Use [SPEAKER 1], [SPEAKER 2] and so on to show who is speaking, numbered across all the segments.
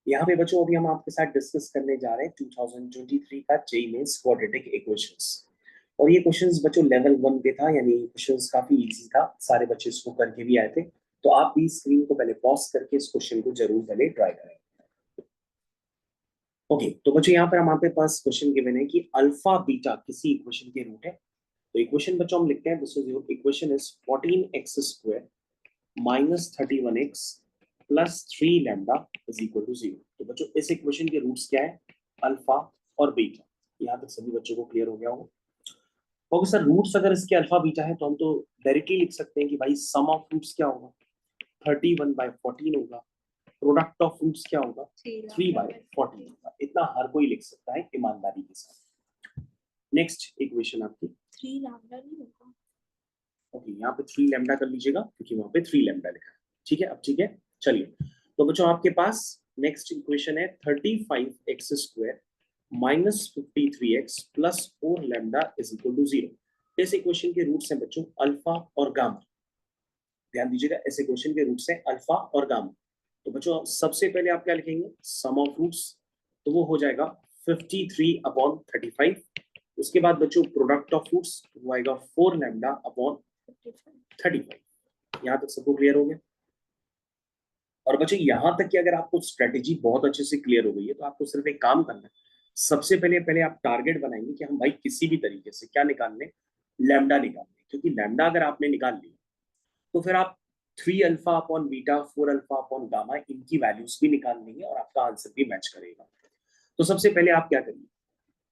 [SPEAKER 1] यहाँ पे बच्चों अभी हम आपके साथ डिस्कस करने जा रहे हैं 2023 का जेईई मेंस क्वाड्रेटिक इक्वेशंस। और ये क्वेश्चंस बच्चों लेवल 1 पे था, यानी क्वेश्चंस काफी इजी था, सारे बच्चे इसको करके भी आए थे। तो आप भी स्क्रीन को पहले पॉज करके इस क्वेश्चन को जरूर पहले ट्राई करें। ओके, तो बच्चों यहाँ पर हमारे पास क्वेश्चन गिवन है कि अल्फा बीटा किसी इक्वेशन के रूट है। तो इक्वेशन बच्चों हम लिखते हैं, this equation is 14x² minus 31x plus 3 lambda is equal to 0। तो बच्चों इस इक्वेशन के रूट्स क्या है? अल्फा और बीटा। यहाँ तक सभी बच्चों को क्लियर हो गया होगा। ओके सर, रूट्स अगर इसके अल्फा बीटा है तो हम तो डायरेक्टली लिख सकते हैं कि भाई सम ऑफ रूट्स क्या होगा? 31/14 होगा। प्रोडक्ट ऑफ रूट्स क्या होगा? 3/14 होगा। इतना हर कोई लिख सकता है ईमानदारी के साथ। नेक्स्ट इक्वेशन आपकी
[SPEAKER 2] 3 लैम्डा नहीं होगा।
[SPEAKER 1] ओके, यहाँ पे 3 लैम्डा कर लीजिएगा क्योंकि वहां पे 3 लैम्डा लिखा है। ठीक है, अब ठीक है, चलिए। तो बच्चों आपके पास नेक्स्ट इक्वेशन है 35x² minus 53x plus 4 lambda is equal to 0। इस इक्वेशन के रूट्स हैं बच्चों अल्फा और गामा। ध्यान दीजिएगा, इस इक्वेशन के रूट्स हैं अल्फा और गामा। तो बच्चों सबसे पहले आप क्या लिखेंगे? सम ऑफ रूट्स, तो वो हो जाएगा 53/35। उसके बाद बच्चों प्रोडक्ट ऑफ रूट्स वो आएगा 4 लैम्डा अपॉन 35। यहाँ तक सबको क्लियर हो गया? और बच्चों यहाँ तक कि अगर आपको स्ट्रेटेजी बहुत अच्छे से क्लियर हो गई है तो आपको सिर्फ एक काम करना है। सबसे पहले आप टारगेट बनाएंगे कि हम भाई किसी भी तरीके से क्या निकालने? लैम्डा निकालने। क्योंकि लैम्डा अगर आपने निकाल लिया तो फिर आप 3 alpha upon beta, 4 alpha upon gamma, इनकी वैल्यूज भी निकाल लेंगे और आपका आंसर भी मैच करेगा। तो सबसे पहले आप क्या करिए,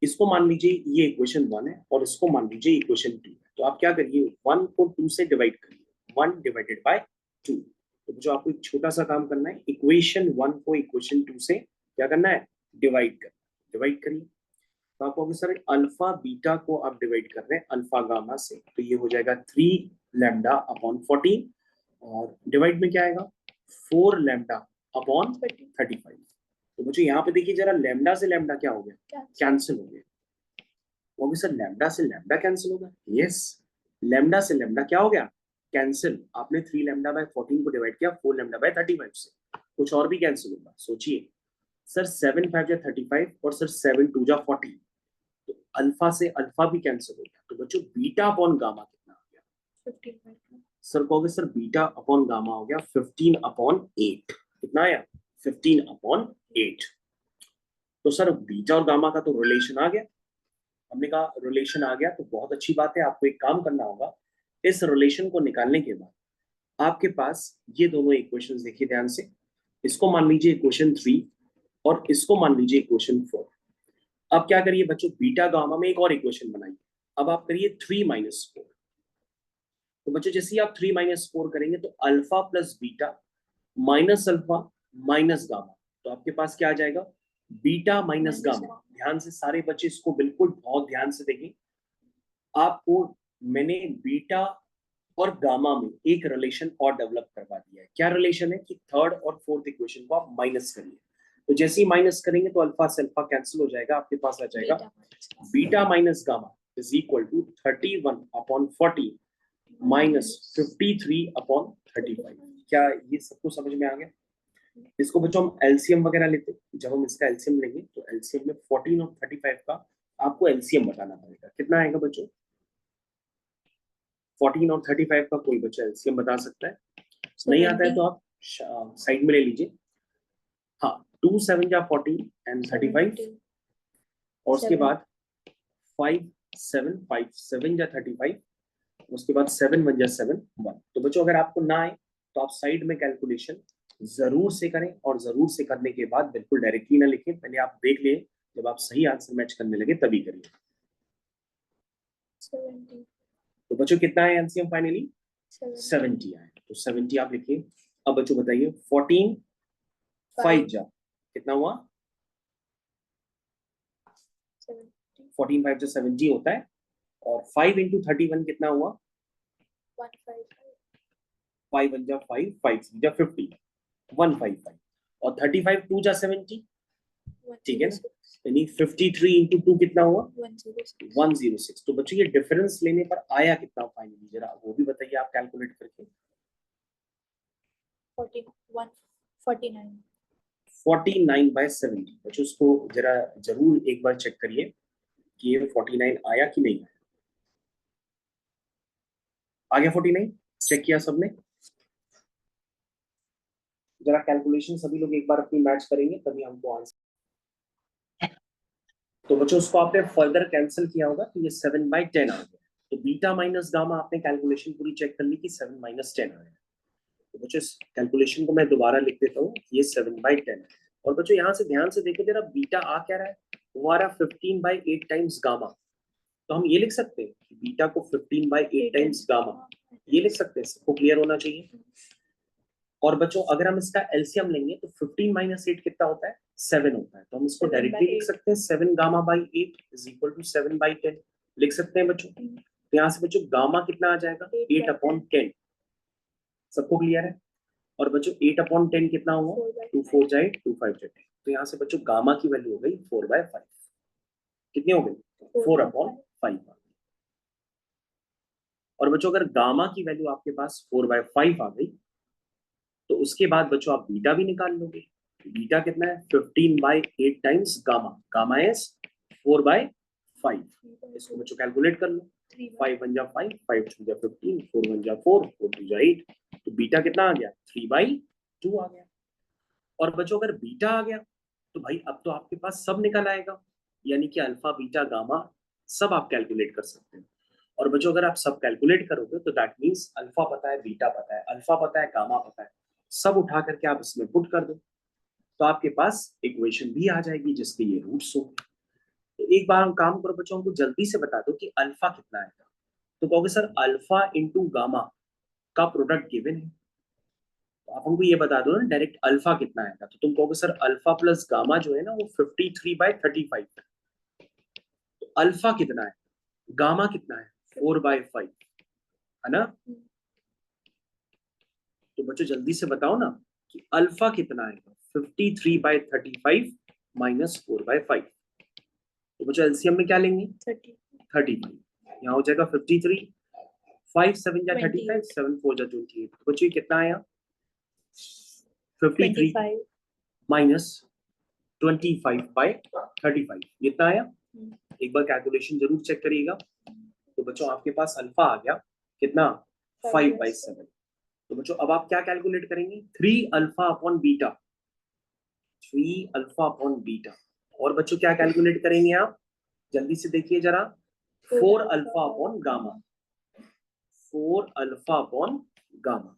[SPEAKER 1] इसको मान लीजिए ये इक्वेशन 1 है और इसको मान लीजिए इक्वेशन 2 है। तो आप क्या करिए, 1 को 2 से डिवाइड करिए, 1 डिवाइडेड बाय 2। तो जो आपको एक छोटा सा काम करना है, इक्वेशन 1 को इक्वेशन 2 से क्या करना है? डिवाइड करना। डिवाइड करिए तो आपको सर अल्फा बीटा को आप डिवाइड कर रहे हैं अल्फा गामा से, तो ये हो जाएगा 3 लैम्डा अपॉन 14 और डिवाइड में क्या आएगा? 4 लैम्डा अपॉन 35। तो मुझे यहाँ पे देखिए जरा, लैम्डा से लैम्डा क्या हो गया? कैंसिल हो गया। वो भी सर लैम्डा से लैम्डा कैंसिल होगा? यस, लैम्डा से लैम्डा क्या हो गया? कैंसिल। आपने 3 लैम्डा बाय 14 को डिवाइड किया 4 लैम्डा बाय 35 से, कुछ और भी कैंसिल होगा? सोचिए सर, 7 5 जा 35 और सर 7 2 जा 40। तो अल्फा से अल्फा भी कैंसिल हो गया। तो बच्चों बीटा अपॉन गामा कितना हो गया?
[SPEAKER 2] 15।
[SPEAKER 1] सर कहोगे सर बीटा अपॉन गामा हो गया 15/8। कितना आया? 15/8। तो सर बीटा और गामा का तो रिलेशन आ गया। हमने कहा रिलेशन आ गया तो बहुत अच्छी बात है। आपको एक काम करना होगा, इस रिलेशन को निकालने के बाद आपके पास ये दोनों इक्वेशंस देखिए ध्यान से। इसको मान लीजिए इक्वेशन 3 और इसको मान लीजिए इक्वेशन 4। अब क्या करिए बच्चों, बीटा गामा में एक और इक्वेशन बनाइए। अब आप करिए 3 - 4। तो बच्चों जैसे ही आप 3 - 4 करेंगे तो alpha plus beta minus alpha minus gamma, तो आपके पास क्या आ जाएगा? Beta minus gamma. ध्यान से सारे बच्चे इसको बिल्कुल बहुत ध्यान से देखें। आपको मैंने बीटा और गामा में एक रिलेशन और डेवलप करवा दिया है। क्या रिलेशन है? कि थर्ड और फोर्थ इक्वेशन को आप माइनस करिए। तो जैसे ही माइनस करेंगे तो अल्फा से अल्फा कैंसिल हो जाएगा, आपके पास आ जाएगा beta minus gamma is equal to 31/40 minus 53/35। क्या ये सबको समझ में आ गया? इसको बच्चों हम एलसीएम वगैरह लेते हैं। जब हम इसका एलसीएम लेंगे तो एलसीएम में 14 और 35 का आपको एलसीएम बताना पड़ेगा। कितना आएगा बच्चों? 14 और 35 का कोई बच्चा एलसीएम बता सकता है? नहीं आता है तो आप साइड में ले लीजिए। हाँ, 2 7 जा 14 एंड 35 और उसके बाद 5 7 5 7 जा 35, उसके बाद 7 1 जा 7 1। तो बच्चों अगर आपको ना आए तो आप साइड में कैलकुलेशन जरूर से करें और जरूर से करने के बाद बिल्कुल डायरेक्टली ना लिखें, पहले आप देख लें। जब आप सही आंसर मैच करने लगे तभी करिए।
[SPEAKER 2] 70।
[SPEAKER 1] तो बच्चों कितना है एलसीएम फाइनली? 70 आए। तो 70 आप लिखिए। अब बच्चों बताइए 14 5 जा कितना हुआ? 14 5 जा 70 होता है। और 5 × 31 कितना हुआ? 5 1 जा 5 5 3 जा 50 155 और 35 2 जा 70। ठीक है ना? यानी 53 × 2 कितना हुआ? 106। तो बच्चों ये डिफरेंस लेने पर आया कितना फाइनली, जरा वो भी बताइए आप कैलकुलेट करके।
[SPEAKER 2] 49
[SPEAKER 1] 49/70। बच्चों उसको जरा जरूर एक बार चेक करिए कि ये 49 आया कि नहीं आ गया। 49 चेक किया सबने? जरा कैलकुलेशन सभी लोग एक बार अपनी मैच करेंगे तभी हमको आंसर। तो बच्चों उसको आपने फर्दर कैंसिल किया होगा तो ये 7/10 आ गया। तो बीटा माइनस गामा आपने कैलकुलेशन पूरी चेक कर ली कि 7 - 10 आया। तो बच्चों इस कैलकुलेशन को मैं दोबारा लिख देता हूँ, ये 7/10 है। और बच्चों यहाँ से ध्यान से देखो जरा, बीटा आ क्या रहा है, वो आ रहा 15/8 टाइम्स गामा। तो हम ये लिख सकते हैं कि बीटा को 15/8 टाइम्स गामा, ये लिख सकते हैं। सबको क्लियर होना चाहिए। और बच्चों अगर हम इसका एलसीएम लेंगे तो 15 - 8 कितना होता है, 7 होता है। तो हम इसको डायरेक्टली लिख सकते हैं 7 gamma by 8 is equal to 7/10 लिख सकते हैं बच्चों। तो यहाँ से बच्चों गामा कितना आ जाएगा, 8/10। सबको क्लियर है? और बच्चों 8/10 कितना हुआ, 2 4 जाए 2 5 जाए। तो यहाँ से बच्चों गामा की वैल्यू हो गई 4/5। कितनी हो गई, 4/5। और बच्चों अगर गामा की वैल्यू आपके पास 4/5 आ गई तो उसके बाद बच्चों आप बीटा भी निकाल लोगे। बीटा कितना है, 15/8 टाइम्स गामा। Gamma is 4/5। इसको बच्चों कैलकुलेट कर लो। 5 1 जा 5, 5 2 जा 15, 4 1 जा 4, 4 2 जा 8। तो बीटा कितना आ गया, 3/2 आ गया। और बच्चों अगर बीटा आ गया तो भाई अब तो आपके पास सब निकल आएगा, यानी कि अल्फा बीटा गामा सब आप कैलकुलेट कर सकते हैं। और बच्चों अगर आप सब कैलकुलेट करोगे तो दैट मीन्स अल्फा पता है, बीटा पता है, अल्फा पता है, गामा पता है, सब उठा करके आप इसमें पुट कर दो तो आपके पास इक्वेशन भी आ जाएगी जिसके ये रूट्स होंगे। तो एक बार हम काम करो बच्चों, हमको जल्दी से बता दो कि अल्फा कितना आएगा। तो कहोगे सर अल्फा इंटू गामा का प्रोडक्ट गिवन है, तो आप हमको ये बता दो ना डायरेक्ट अल्फा कितना आएगा। तो तुम कहोगे सर अल्फा प्लस गामा जो है ना वो 53/35 है। तो अल्फा कितना है, गामा कितना है, 4/5 है ना। तो बच्चों जल्दी से बताओ ना कि अल्फा कितना आएगा, 53/35 माइनस 4/5। तो बच्चों एलसीएम में क्या लेंगे, 35। यहाँ हो जाएगा 53, 5 7 जा 35, 7 4 जा 28। तो बच्चों कितना आया, 53 माइनस 25/35 कितना आया। एक बार कैलकुलेशन जरूर चेक करिएगा। तो बच्चों आपके पास अल्फा आ गया कितना, 5/7। तो बच्चों अब आप क्या कैलकुलेट करेंगे, 3 alpha upon beta, 3 alpha upon beta. और बच्चों क्या कैलकुलेट करेंगे आप, जल्दी से देखिए जरा, 4 alpha upon gamma, 4 alpha upon gamma.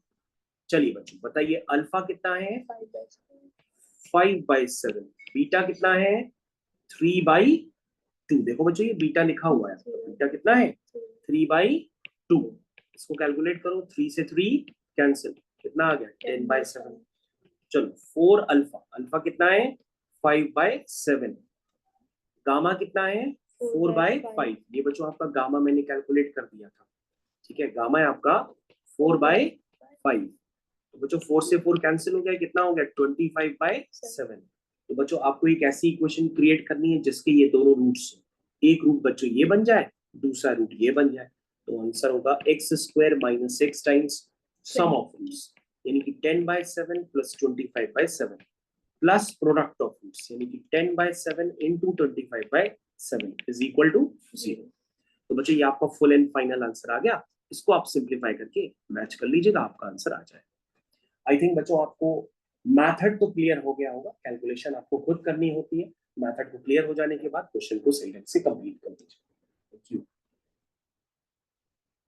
[SPEAKER 1] चलिए बच्चों बताइए अल्फा कितना है, 5/7। बीटा कितना है, 3/2। देखो बच्चों ये बीटा लिखा हुआ है, तो बीटा कितना है, 3/2। इसको कैलकुलेट करो, 3 से 3 कैंसिल, कितना आ गया, 10/7। चलो 4 अल्फा, अल्फा कितना है 5/7, गामा कितना है 4/5। ये बच्चों आपका गामा मैंने कैलकुलेट कर दिया था, ठीक है, गामा है आपका 4/5। तो बच्चों 4 से 4 कैंसिल हो गया, कितना हो गया 25/7। तो बच्चों आपको एक ऐसी इक्वेशन क्रिएट करनी है जिसके ये दोनों रूट्स, एक रूट बच्चों ये बन जाए, दूसरा रूट ये बन जाए। तो आंसर होगा x² - 6 times some of roots, यानी कि 10/7 plus 25/7 plus product of roots, यानी कि 10/7 इंटू 25/7 इज इक्वल टू 0। तो बच्चों ये आपका फुल एंड फाइनल आंसर आ गया। इसको आप सिंप्लीफाई करके मैच कर लीजिएगा, आपका आंसर आ जाए। आई थिंक बच्चों आपको मैथड तो क्लियर हो गया होगा, कैलकुलेशन आपको खुद करनी होती है। मैथड को क्लियर हो जाने के बाद क्वेश्चन को सही ढंग से कंप्लीट कर दीजिए।